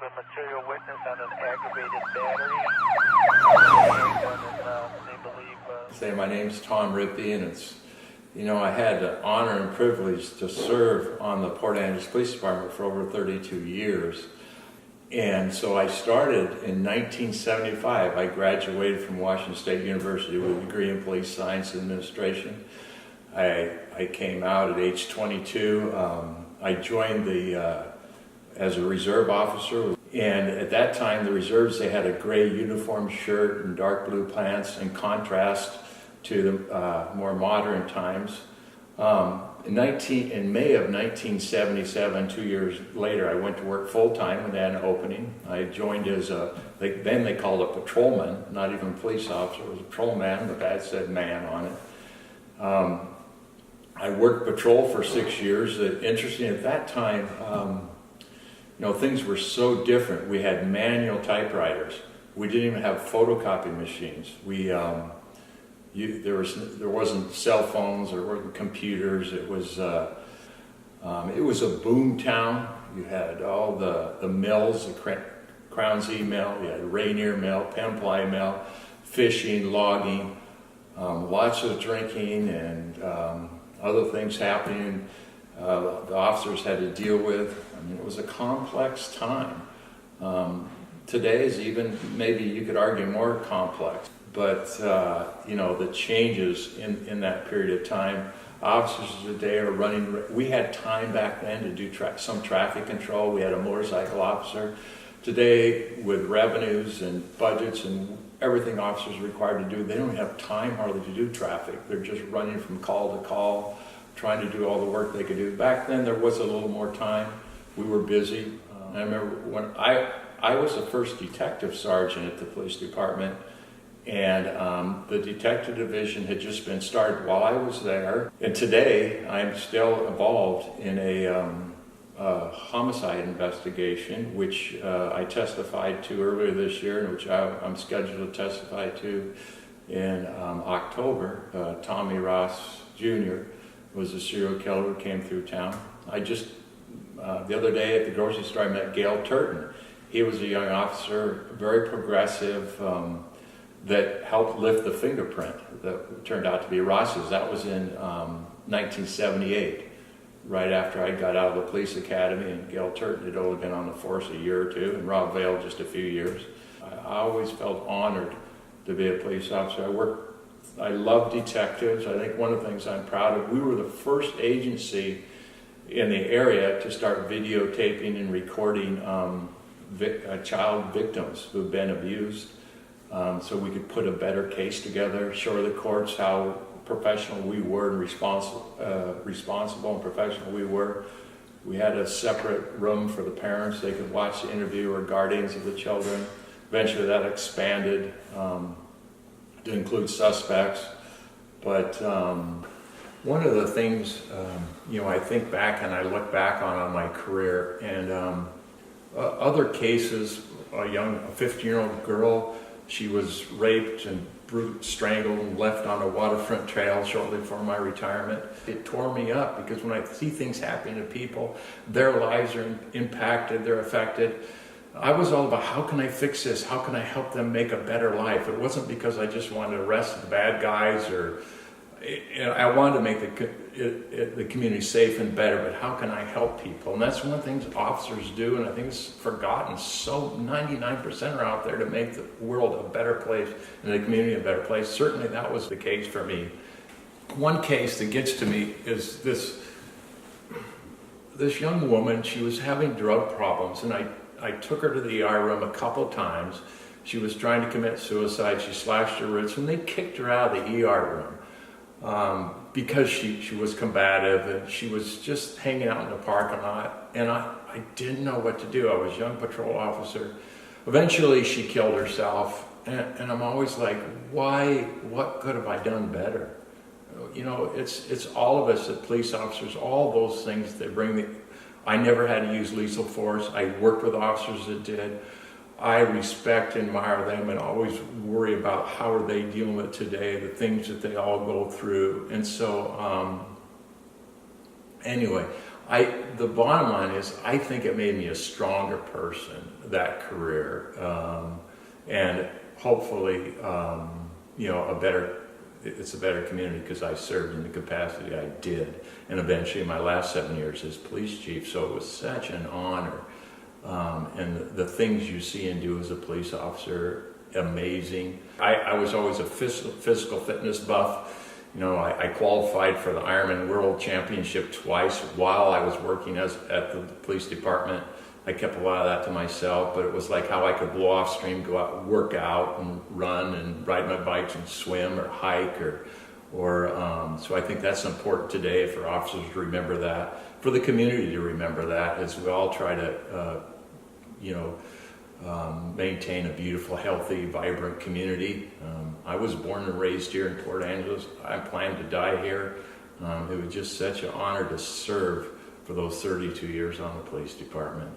a material witness on an aggravated battery. Say, my name's Tom Riepe, and I had the honor and privilege to serve on the Port Angeles Police Department for over 32 years. And so I started in 1975. I graduated from Washington State University with a degree in police science administration. I came out at age 22. I joined as a reserve officer. And at that time, the reserves, they had a gray uniform shirt and dark blue pants in contrast to the more modern times. In May of 1977, 2 years later, I went to work full-time when they had an opening. I joined as then they called it a patrolman, not even a police officer. It was a patrolman. The badge said man on it. I worked patrol for 6 years. Interesting, at that time, things were so different. We had manual typewriters. We didn't even have photocopy machines. There wasn't cell phones, there weren't computers. It was a boom town. You had all the mills, the Crown Z mill, you had Rainier mill, Pemply mill, fishing, logging, lots of drinking and other things happening. The officers had to deal with. It was a complex time. Today is even, maybe you could argue, more complex. But, the changes in that period of time, officers today are running, we had time back then to do some traffic control. We had a motorcycle officer. Today, with revenues and budgets and everything officers are required to do, they don't have time hardly to do traffic. They're just running from call to call, trying to do all the work they could do. Back then, there was a little more time. We were busy. I remember when I was the first detective sergeant at the police department, and the detective division had just been started while I was there. And today, I'm still involved in a homicide investigation, which I testified to earlier this year, and which I'm scheduled to testify to in October. Tommy Ross Jr. was a serial killer who came through town. The other day at the grocery store, I met Gail Turton. He was a young officer, very progressive, that helped lift the fingerprint that turned out to be Ross's. That was in 1978, right after I got out of the police academy, and Gail Turton had only been on the force a year or two, and Rob Vail just a few years. I always felt honored to be a police officer. I love detectives. I think one of the things I'm proud of, we were the first agency in the area to start videotaping and recording child victims who've been abused, so we could put a better case together, show the courts how professional we were and responsible and professional we were. We had a separate room for the parents. They could watch the interview, or guardians of the children. Eventually that expanded to include suspects. But one of the things, I think back and I look back on my career, and other cases, a 15-year-old girl, she was raped and strangled and left on a waterfront trail shortly before my retirement. It tore me up, because when I see things happening to people, their lives are impacted, they're affected. I was all about, how can I fix this? How can I help them make a better life? It wasn't because I just wanted to arrest the bad guys, or I wanted to make the community safe and better, but how can I help people? And that's one of the things officers do, and I think it's forgotten. So 99% are out there to make the world a better place and the community a better place. Certainly that was the case for me. One case that gets to me is this young woman. She was having drug problems, and I took her to the ER room a couple times. She was trying to commit suicide. She slashed her wrists, and they kicked her out of the ER room. Because she was combative, and she was just hanging out in the parking lot, and I didn't know what to do. I was a young patrol officer. Eventually she killed herself, and I'm always like, why? What could have I done better? It's all of us as police officers, all those things that I never had to use lethal force. I worked with officers that did. I respect and admire them, and always worry about how are they dealing with today, the things that they all go through. And so, anyway, The bottom line is, I think it made me a stronger person, that career, and hopefully, it's a better community because I served in the capacity I did, and eventually my last 7 years as police chief. So it was such an honor, and the things you see and do as a police officer, amazing. I was always a physical fitness buff. I qualified for the Ironman World Championship twice while I was working at the police department. I kept a lot of that to myself, but it was like how I could blow off steam, go out and work out and run and ride my bikes and swim or hike so I think that's important today for officers to remember that, for the community to remember that, as we all try to, maintain a beautiful, healthy, vibrant community. I was born and raised here in Port Angeles. I plan to die here. It was just such an honor to serve for those 32 years on the police department.